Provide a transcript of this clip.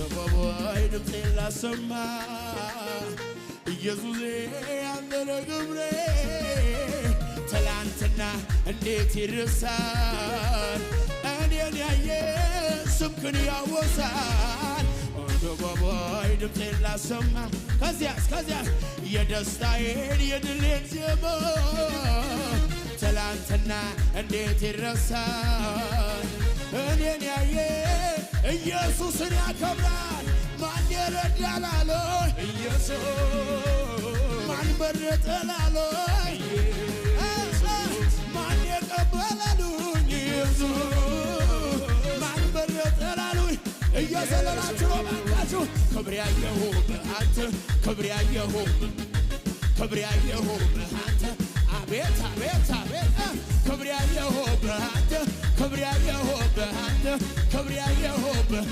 አደባባይ ድምፄን ላሰማ ኢየሱሴ አንተ ነህ ክብሬ ትላንትና እንዴት ይረሳል እኔን ያየ ስምህን ያወሳል አደባባይ ድምፄን ላሰማ ከዚያስ የደስታዬን የድሌን ዜማ ትላንትና እንዴት ይረሳል እኔን ያየ ኢየሱስን ያከብራል ማን ይረዳል ኢየሱስ ማን መረጠላል ማን ይቀበላል ኢየሱስ ማን መረጠላል እየዘለላችሁ ባካችሁ ክብር ያየሁብህ አንተ ክብር ያየሁብህ አንተ አቤት አቤት አቤት ክብር ያየሁብህ አንተ ክብር ያየሁብህ አንተ ክብር ያየሁብህ